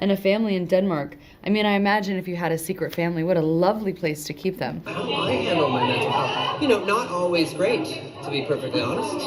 and a family in Denmark. I mean, I imagine if you had a secret family, what a lovely place to keep them. How I handle my mental health, not always great, to be perfectly honest.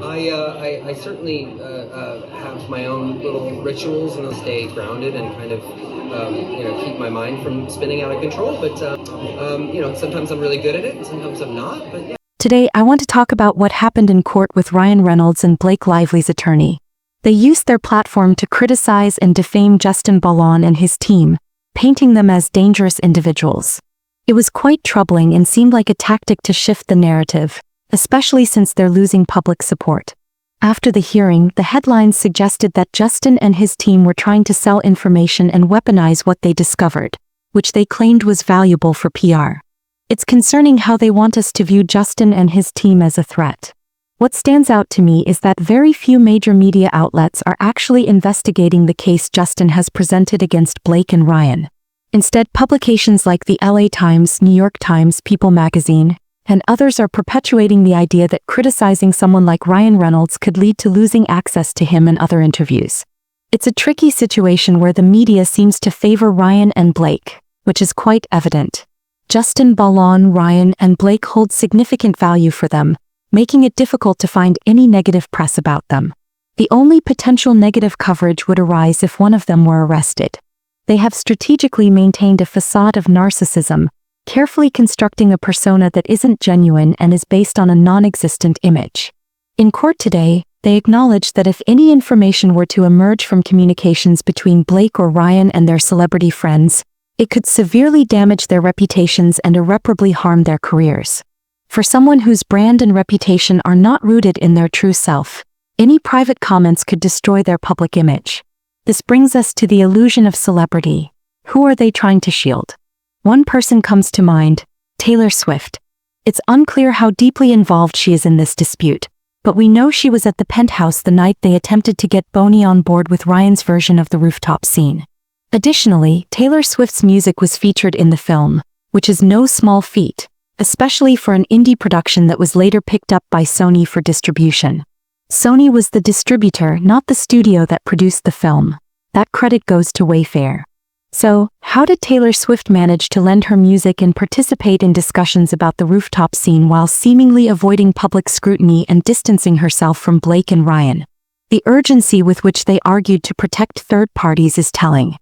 I certainly have my own little rituals and stay grounded and kind of, keep my mind from spinning out of control. But, sometimes I'm really good at it and sometimes I'm not. But yeah. Today, I want to talk about what happened in court with Ryan Reynolds and Blake Lively's attorney. They used their platform to criticize and defame Justin Baldoni and his team, painting them as dangerous individuals. It was quite troubling and seemed like a tactic to shift the narrative, especially since they're losing public support. After the hearing, the headlines suggested that Justin and his team were trying to sell information and weaponize what they discovered, which they claimed was valuable for PR. It's concerning how they want us to view Justin and his team as a threat. What stands out to me is that very few major media outlets are actually investigating the case Justin has presented against Blake and Ryan. Instead, publications like the LA Times, New York Times, People magazine, and others are perpetuating the idea that criticizing someone like Ryan Reynolds could lead to losing access to him in other interviews. It's a tricky situation where the media seems to favor Ryan and Blake, which is quite evident. Justin, Baldoni, Ryan, and Blake hold significant value for them, making it difficult to find any negative press about them. The only potential negative coverage would arise if one of them were arrested. They have strategically maintained a facade of narcissism, carefully constructing a persona that isn't genuine and is based on a non-existent image. In court today, they acknowledged that if any information were to emerge from communications between Blake or Ryan and their celebrity friends, it could severely damage their reputations and irreparably harm their careers. For someone whose brand and reputation are not rooted in their true self, any private comments could destroy their public image. This brings us to the illusion of celebrity. Who are they trying to shield? One person comes to mind, Taylor Swift. It's unclear how deeply involved she is in this dispute, but we know she was at the penthouse the night they attempted to get Baldoni on board with Ryan's version of the rooftop scene. Additionally, Taylor Swift's music was featured in the film, which is no small feat, especially for an indie production that was later picked up by Sony for distribution. Sony was the distributor, not the studio that produced the film. That credit goes to Wayfair. So, how did Taylor Swift manage to lend her music and participate in discussions about the rooftop scene while seemingly avoiding public scrutiny and distancing herself from Blake and Ryan? The urgency with which they argued to protect third parties is telling.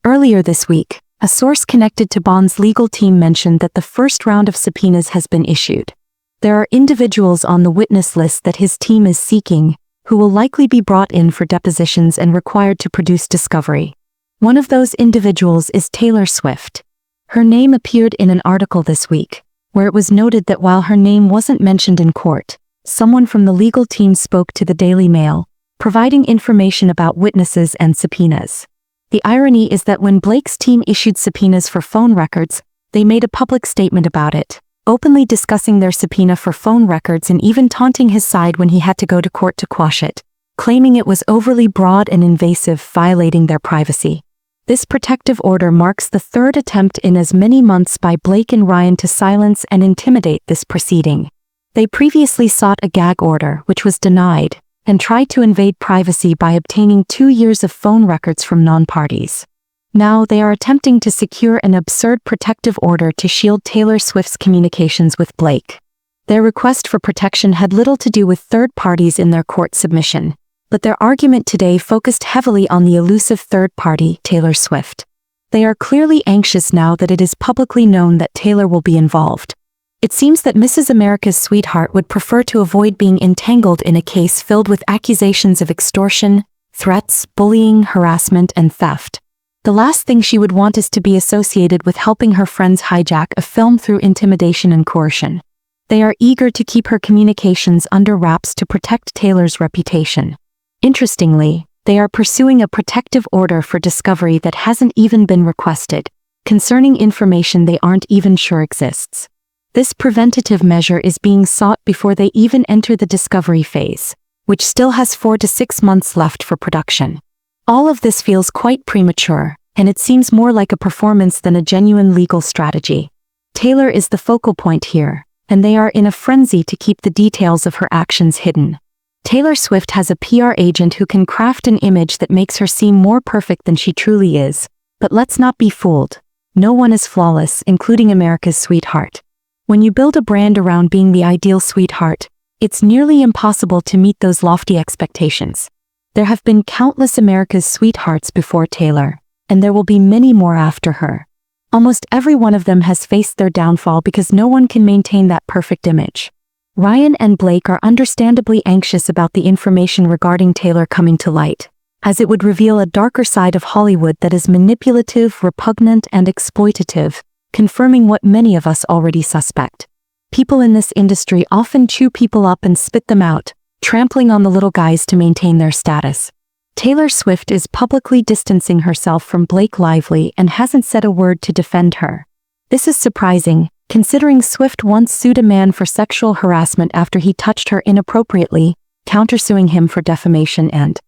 Earlier this week, a source connected to Bond's legal team mentioned that the first round of subpoenas has been issued. There are individuals on the witness list that his team is seeking, who will likely be brought in for depositions and required to produce discovery. One of those individuals is Taylor Swift. Her name appeared in an article this week, where it was noted that while her name wasn't mentioned in court, someone from the legal team spoke to the Daily Mail, providing information about witnesses and subpoenas. The irony is that when Blake's team issued subpoenas for phone records, they made a public statement about it, openly discussing their subpoena for phone records and even taunting his side when he had to go to court to quash it, claiming it was overly broad and invasive, violating their privacy. This protective order marks the third attempt in as many months by Blake and Ryan to silence and intimidate this proceeding. They previously sought a gag order, which was denied, and tried to invade privacy by obtaining 2 years of phone records from non-parties. Now they are attempting to secure an absurd protective order to shield Taylor Swift's communications with Blake. Their request for protection had little to do with third parties in their court submission, but their argument today focused heavily on the elusive third party, Taylor Swift. They are clearly anxious now that it is publicly known that Taylor will be involved. It seems that Mrs. America's sweetheart would prefer to avoid being entangled in a case filled with accusations of extortion, threats, bullying, harassment, and theft. The last thing she would want is to be associated with helping her friends hijack a film through intimidation and coercion. They are eager to keep her communications under wraps to protect Taylor's reputation. Interestingly, they are pursuing a protective order for discovery that hasn't even been requested, concerning information they aren't even sure exists. This preventative measure is being sought before they even enter the discovery phase, which still has 4 to 6 months left for production. All of this feels quite premature, and it seems more like a performance than a genuine legal strategy. Taylor is the focal point here, and they are in a frenzy to keep the details of her actions hidden. Taylor Swift has a PR agent who can craft an image that makes her seem more perfect than she truly is. But let's not be fooled. No one is flawless, including America's sweetheart. When you build a brand around being the ideal sweetheart, it's nearly impossible to meet those lofty expectations. There have been countless America's sweethearts before Taylor, and there will be many more after her. Almost every one of them has faced their downfall because no one can maintain that perfect image. Ryan and Blake are understandably anxious about the information regarding Taylor coming to light, as it would reveal a darker side of Hollywood that is manipulative, repugnant, and exploitative, confirming what many of us already suspect. People in this industry often chew people up and spit them out, trampling on the little guys to maintain their status. Taylor Swift is publicly distancing herself from Blake Lively and hasn't said a word to defend her. This is surprising, considering Swift once sued a man for sexual harassment after he touched her inappropriately, countersuing him for defamation and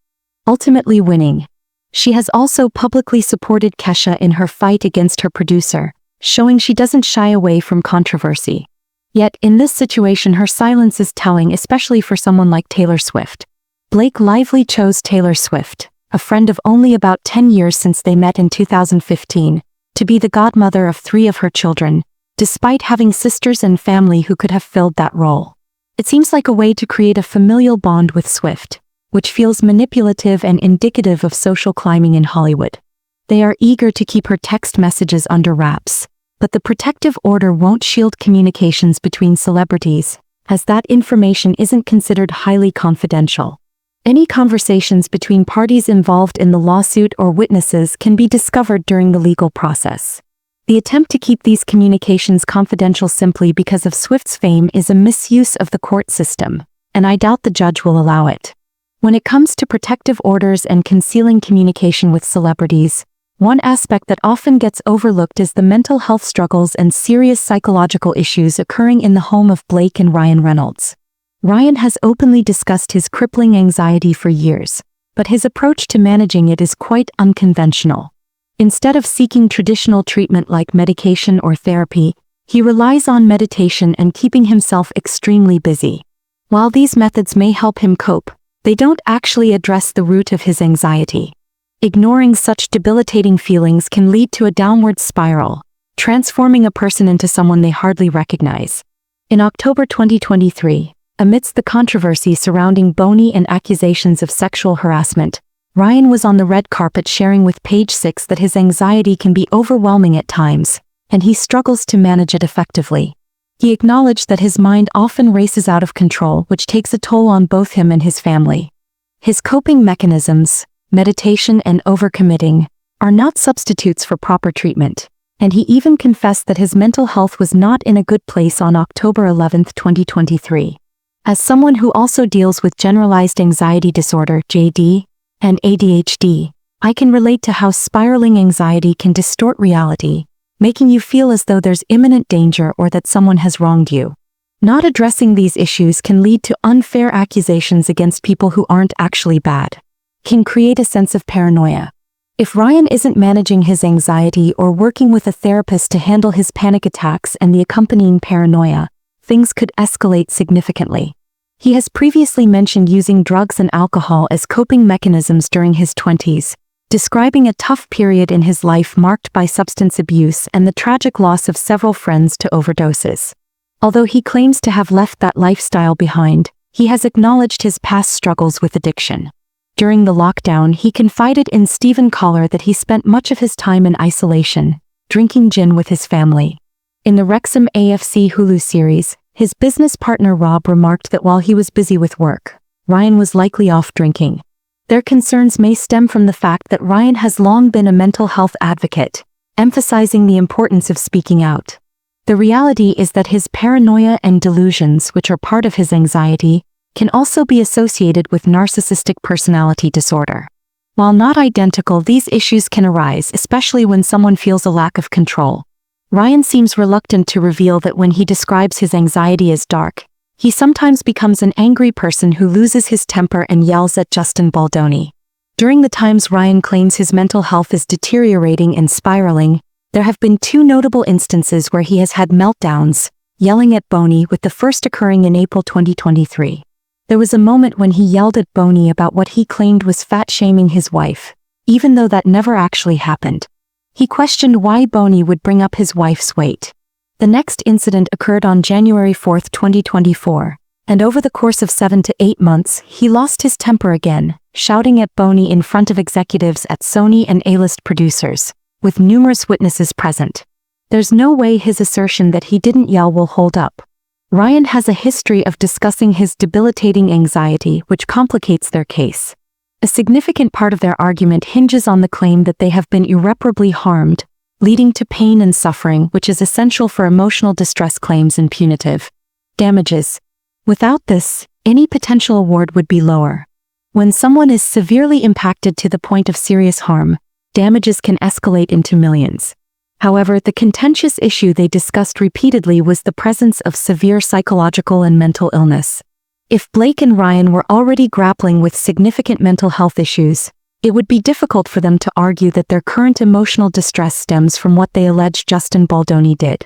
ultimately winning. She has also publicly supported Kesha in her fight against her producer, showing she doesn't shy away from controversy. Yet, in this situation, her silence is telling, especially for someone like Taylor Swift. Blake Lively chose Taylor Swift, a friend of only about 10 years since they met in 2015, to be the godmother of 3 of her children, despite having sisters and family who could have filled that role. It seems like a way to create a familial bond with Swift, which feels manipulative and indicative of social climbing in Hollywood. They are eager to keep her text messages under wraps, but the protective order won't shield communications between celebrities, as that information isn't considered highly confidential. Any conversations between parties involved in the lawsuit or witnesses can be discovered during the legal process. The attempt to keep these communications confidential simply because of Swift's fame is a misuse of the court system, and I doubt the judge will allow it. When it comes to protective orders and concealing communication with celebrities, one aspect that often gets overlooked is the mental health struggles and serious psychological issues occurring in the home of Blake and Ryan Reynolds. Ryan has openly discussed his crippling anxiety for years, but his approach to managing it is quite unconventional. Instead of seeking traditional treatment like medication or therapy, he relies on meditation and keeping himself extremely busy. While these methods may help him cope, they don't actually address the root of his anxiety. Ignoring such debilitating feelings can lead to a downward spiral, transforming a person into someone they hardly recognize. In October 2023, amidst the controversy surrounding Baldoni and accusations of sexual harassment, Ryan was on the red carpet sharing with Page Six that his anxiety can be overwhelming at times, and he struggles to manage it effectively. He acknowledged that his mind often races out of control, which takes a toll on both him and his family. His coping mechanisms, meditation and overcommitting, are not substitutes for proper treatment, and he even confessed that his mental health was not in a good place on October 11, 2023. As someone who also deals with generalized anxiety disorder, JD, and ADHD, I can relate to how spiraling anxiety can distort reality, making you feel as though there's imminent danger or that someone has wronged you. Not addressing these issues can lead to unfair accusations against people who aren't actually bad, can create a sense of paranoia. If Ryan isn't managing his anxiety or working with a therapist to handle his panic attacks and the accompanying paranoia, things could escalate significantly. He has previously mentioned using drugs and alcohol as coping mechanisms during his 20s, describing a tough period in his life marked by substance abuse and the tragic loss of several friends to overdoses. Although he claims to have left that lifestyle behind, he has acknowledged his past struggles with addiction. During the lockdown, he confided in Stephen Collar that he spent much of his time in isolation, drinking gin with his family. In the Wrexham AFC Hulu series, his business partner Rob remarked that while he was busy with work, Ryan was likely off drinking. Their concerns may stem from the fact that Ryan has long been a mental health advocate, emphasizing the importance of speaking out. The reality is that his paranoia and delusions, which are part of his anxiety, can also be associated with narcissistic personality disorder. While not identical, these issues can arise, especially when someone feels a lack of control. Ryan seems reluctant to reveal that when he describes his anxiety as dark, he sometimes becomes an angry person who loses his temper and yells at Justin Baldoni. During the times Ryan claims his mental health is deteriorating and spiraling, there have been 2 notable instances where he has had meltdowns, yelling at Baldoni, with the first occurring in April 2023. There was a moment when he yelled at Boney about what he claimed was fat-shaming his wife, even though that never actually happened. He questioned why Boney would bring up his wife's weight. The next incident occurred on January 4, 2024, and over the course of 7 to 8 months, he lost his temper again, shouting at Boney in front of executives at Sony and A-list producers, with numerous witnesses present. There's no way his assertion that he didn't yell will hold up. Ryan has a history of discussing his debilitating anxiety, which complicates their case. A significant part of their argument hinges on the claim that they have been irreparably harmed, leading to pain and suffering, which is essential for emotional distress claims and punitive damages. Without this, any potential award would be lower. When someone is severely impacted to the point of serious harm, damages can escalate into millions. However, the contentious issue they discussed repeatedly was the presence of severe psychological and mental illness. If Blake and Ryan were already grappling with significant mental health issues, it would be difficult for them to argue that their current emotional distress stems from what they allege Justin Baldoni did.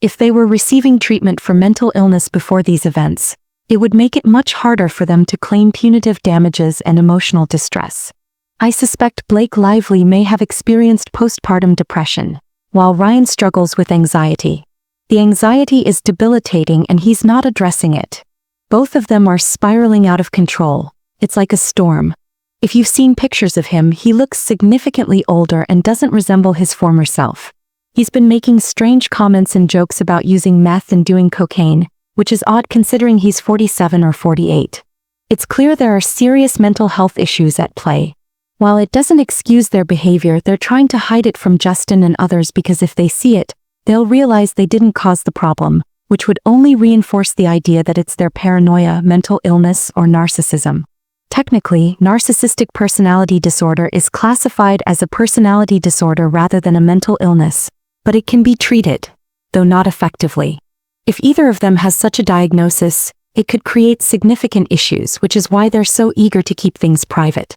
If they were receiving treatment for mental illness before these events, it would make it much harder for them to claim punitive damages and emotional distress. I suspect Blake Lively may have experienced postpartum depression, while Ryan struggles with anxiety. The anxiety is debilitating and he's not addressing it. Both of them are spiraling out of control. It's like a storm. If you've seen pictures of him, he looks significantly older and doesn't resemble his former self. He's been making strange comments and jokes about using meth and doing cocaine, which is odd considering he's 47 or 48. It's clear there are serious mental health issues at play. While it doesn't excuse their behavior, they're trying to hide it from Justin and others because if they see it, they'll realize they didn't cause the problem, which would only reinforce the idea that it's their paranoia, mental illness, or narcissism. Technically, narcissistic personality disorder is classified as a personality disorder rather than a mental illness, but it can be treated, though not effectively. If either of them has such a diagnosis, it could create significant issues, which is why they're so eager to keep things private.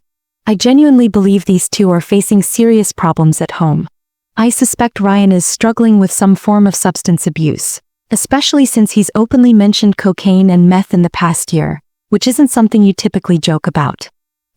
I genuinely believe these two are facing serious problems at home. I suspect Ryan is struggling with some form of substance abuse, especially since he's openly mentioned cocaine and meth in the past year, which isn't something you typically joke about.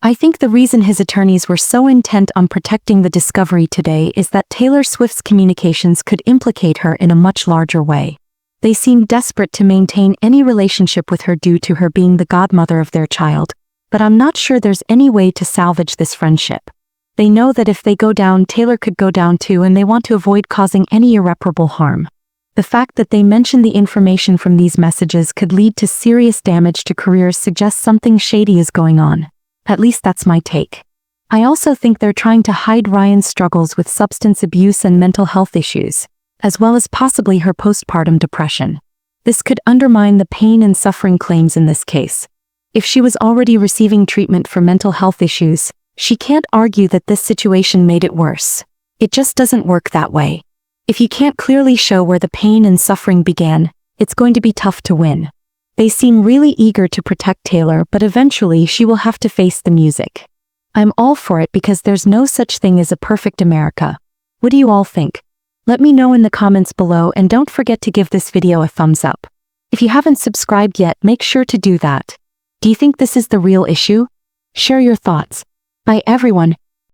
I think the reason his attorneys were so intent on protecting the discovery today is that Taylor Swift's communications could implicate her in a much larger way. They seem desperate to maintain any relationship with her due to her being the godmother of their child, but I'm not sure there's any way to salvage this friendship. They know that if they go down, Taylor could go down too, and they want to avoid causing any irreparable harm. The fact that they mention the information from these messages could lead to serious damage to careers suggests something shady is going on. At least that's my take. I also think they're trying to hide Ryan's struggles with substance abuse and mental health issues, as well as possibly her postpartum depression. This could undermine the pain and suffering claims in this case. If she was already receiving treatment for mental health issues, she can't argue that this situation made it worse. It just doesn't work that way. If you can't clearly show where the pain and suffering began, it's going to be tough to win. They seem really eager to protect Taylor, but eventually she will have to face the music. I'm all for it because there's no such thing as a perfect America. What do you all think? Let me know in the comments below, and don't forget to give this video a thumbs up. If you haven't subscribed yet, make sure to do that. Do you think this is the real issue? Share your thoughts. Bye everyone.